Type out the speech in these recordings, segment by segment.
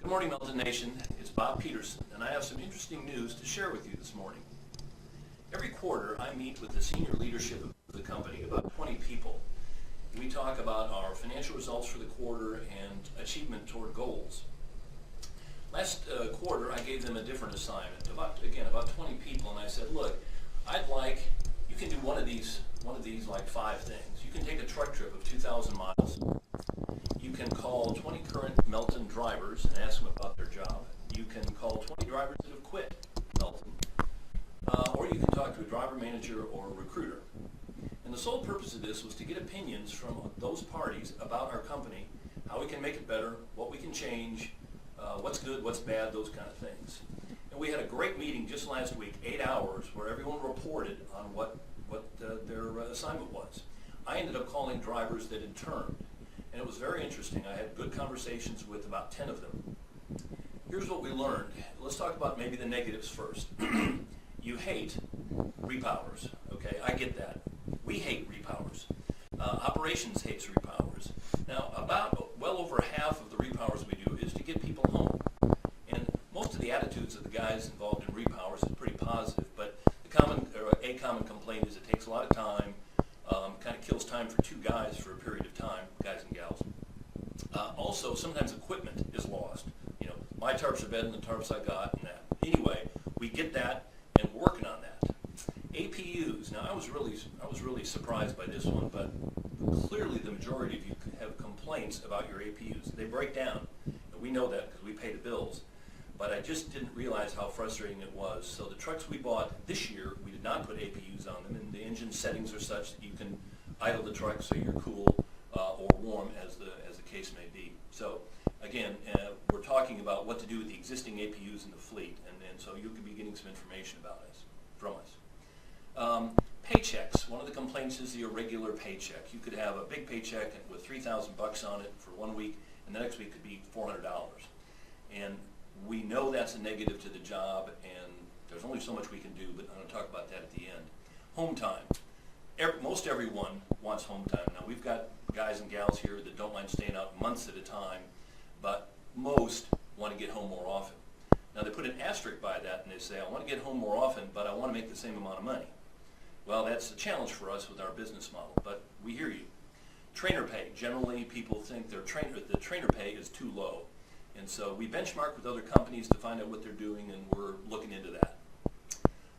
Good morning, Melton Nation. It's Bob Peterson, and I have some interesting news to share with you this morning. Every quarter, I meet with the senior leadership of the company, about 20 people. We talk about our financial results for the quarter and achievement toward goals. Last quarter, I gave them a different assignment, about 20 people, and I said, look, you can do one of these like 5 things. You can take a truck trip of 2,000 miles. You can call 20 current Melton drivers and ask them about their job. You can call 20 drivers that have quit Melton. Or you can talk to a driver manager or a recruiter. And the sole purpose of this was to get opinions from those parties about our company, how we can make it better, what we can change, what's good, what's bad, those kind of things. And we had a great meeting just last week, 8 hours, where everyone reported on what their assignment was. I ended up calling drivers that had turned. And it was very interesting. I had good conversations with about 10 of them. Here's what we learned. Let's talk about maybe the negatives first. You hate repowers, okay? I get that. We hate repowers. Operations hates repowers. Now, well over half of the repowers we do is to get people home. And most of the attitudes of the guys involved in repowers is pretty positive, but a common complaint is it takes a lot of time, kind of kills time for 2 guys for a period of time, guys and gals. Also, sometimes equipment is lost. You know, my tarps are better than the tarps I got and that. Anyway, we get that and we're working on that. APUs. Now, I was really surprised by this one, but clearly the majority of you have complaints about your APUs. They break down. And we know that because we pay the bills. But I just didn't realize how frustrating it was. So the trucks we bought this year, we did not put APUs on them, and the engine settings are such that you can idle the truck so you're cool or warm as the case may be. So again, we're talking about what to do with the existing APUs in the fleet, and so you could be getting some information about us from us. Paychecks. One of the complaints is the irregular paycheck. You could have a big paycheck with $3,000 on it for 1 week, and the next week could be $400. And we know that's a negative to the job, and there's only so much we can do, but I'm going to talk about that at the end. Home time. Most everyone wants home time. Now, we've got guys and gals here that don't mind staying out months at a time, but most want to get home more often. Now, they put an asterisk by that, and they say, I want to get home more often, but I want to make the same amount of money. Well, that's a challenge for us with our business model, but we hear you. Trainer pay. Generally, people think the trainer pay is too low. And so we benchmark with other companies to find out what they're doing, and we're looking into that.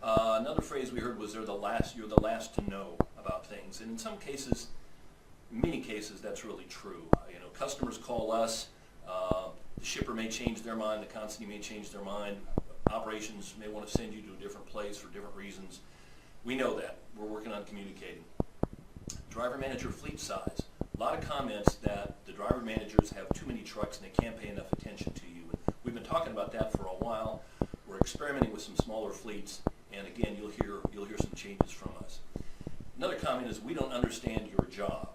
Another phrase we heard was you're the last to know about things. And in some cases, many cases, that's really true. Customers call us, the shipper may change their mind, the consignee may change their mind, operations may want to send you to a different place for different reasons. We know that. We're working on communicating. Driver manager fleet size. A lot of comments that the driver managers have too many trucks and they can't pay enough attention to you. And we've been talking about that for a while. We're experimenting with some smaller fleets, and again, you'll hear some changes from us. Another comment is we don't understand your job.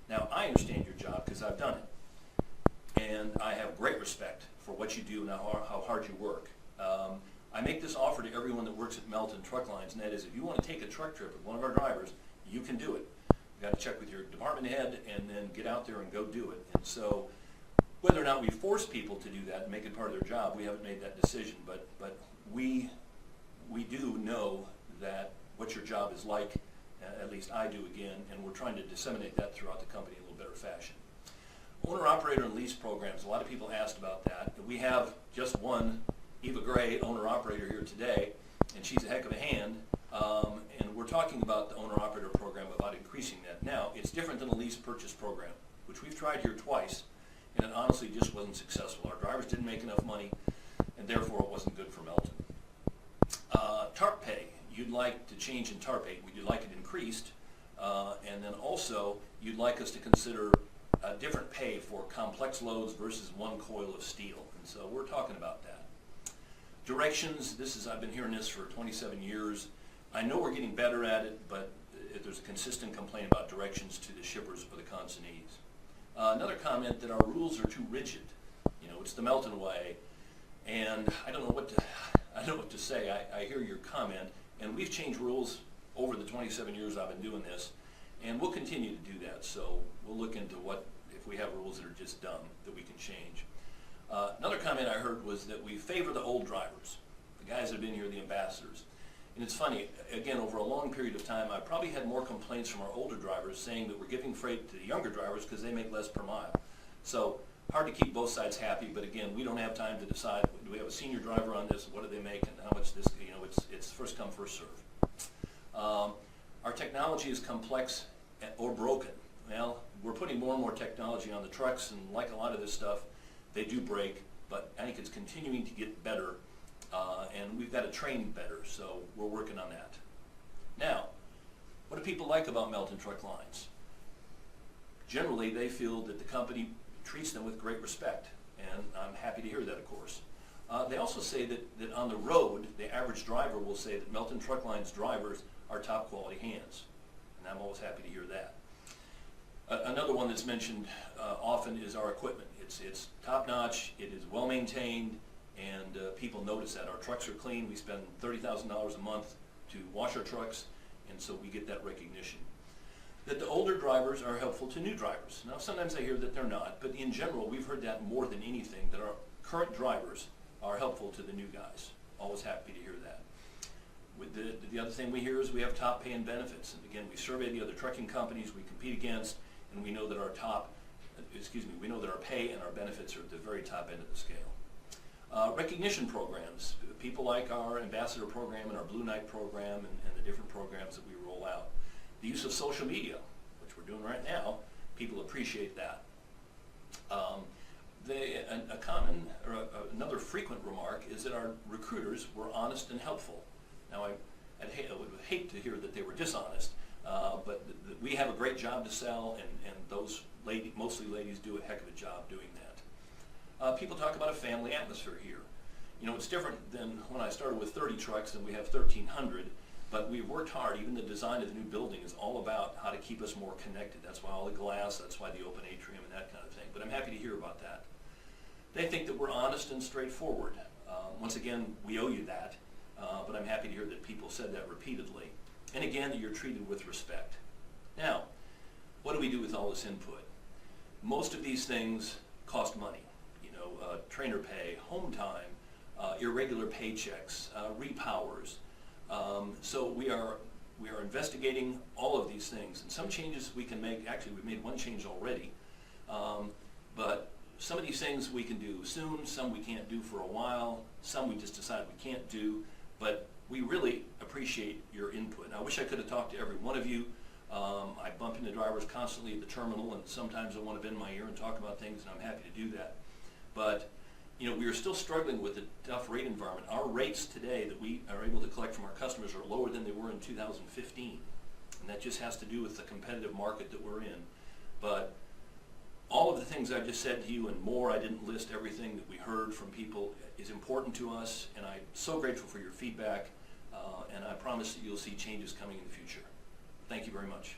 Now, I understand your job because I've done it, and I have great respect for what you do and how hard you work. I make this offer to everyone that works at Melton Truck Lines, and that is if you want to take a truck trip with one of our drivers, you can do it. You've got to check with your department head and then get out there and go do it. And so whether or not we force people to do that and make it part of their job, we haven't made that decision, but we do know that what your job is like, at least I do again, and we're trying to disseminate that throughout the company in a little better fashion. Owner-operator and lease programs. A lot of people asked about that. We have just one Eva Gray, owner-operator, here today, and she's a heck of a hand, and we're talking about the owner-operator program, about increasing that. Now, it's different than a lease purchase program, which we've tried here twice, and it honestly just wasn't successful. Our drivers didn't make enough money, and therefore it wasn't good for Melton. TARP pay. You'd like to change in TARP pay. You'd like it increased, and then also you'd like us to consider a different pay for complex loads versus one coil of steel, and so we're talking about that. Directions. I've been hearing this for 27 years. I know we're getting better at it, but there's a consistent complaint about directions to the shippers or the consignees. Another comment that our rules are too rigid. It's the Melton way, and I don't know what to say. I hear your comment, and we've changed rules over the 27 years I've been doing this, and we'll continue to do that. So we'll look into if we have rules that are just dumb that we can change. Another comment I heard was that we favor the old drivers, the guys that have been here, the ambassadors. And it's funny, again, over a long period of time, I probably had more complaints from our older drivers saying that we're giving freight to the younger drivers because they make less per mile. So hard to keep both sides happy, but again, we don't have time to decide, do we have a senior driver on this, what do they make, and how much this, it's first come, first serve. Our technology is complex or broken. Well, we're putting more and more technology on the trucks, and like a lot of this stuff, they do break, but I think it's continuing to get better, and we've got to train better, so we're working on that. Now, what do people like about Melton Truck Lines? Generally, they feel that the company treats them with great respect, and I'm happy to hear that, of course. They also say that on the road, the average driver will say that Melton Truck Lines drivers are top quality hands, and I'm always happy to hear that. Another one that's mentioned often is our equipment. It's top-notch, it is well-maintained, and people notice that. Our trucks are clean. We spend $30,000 a month to wash our trucks, and so we get that recognition. That the older drivers are helpful to new drivers. Now, sometimes I hear that they're not, but in general, we've heard that more than anything, that our current drivers are helpful to the new guys. Always happy to hear that. With the other thing we hear is we have top pay and benefits. And again, we survey the other trucking companies we compete against, and we know that our we know that our pay and our benefits are at the very top end of the scale. Recognition programs. People like our ambassador program and our Blue Knight program and the different programs that we roll out. The use of social media, which we're doing right now, people appreciate that. A common, or another frequent remark is that our recruiters were honest and helpful. Now, I would hate to hear that they were dishonest, but we have a great job to sell, and those mostly ladies, do a heck of a job doing that. People talk about a family atmosphere here. It's different than when I started with 30 trucks and we have 1,300, but we've worked hard. Even the design of the new building is all about how to keep us more connected. That's why all the glass, that's why the open atrium and that kind of thing. But I'm happy to hear about that. They think that we're honest and straightforward. Once again, we owe you that, but I'm happy to hear that people said that repeatedly. And again, that you're treated with respect. Now, what do we do with all this input? Most of these things cost money. Trainer pay, home time, irregular paychecks, repowers. So we are investigating all of these things, and some changes we can make. Actually, we've made one change already, but some of these things we can do soon, some we can't do for a while, some we just decide we can't do, but we really appreciate your input. And I wish I could have talked to every one of you. I bump into drivers constantly at the terminal, and sometimes I want to bend my ear and talk about things, and I'm happy to do that. But we are still struggling with a tough rate environment. Our rates today that we are able to collect from our customers are lower than they were in 2015. And that just has to do with the competitive market that we're in. But all of the things I've just said to you and more, I didn't list everything that we heard from people, is important to us. And I'm so grateful for your feedback. And I promise that you'll see changes coming in the future. Thank you very much.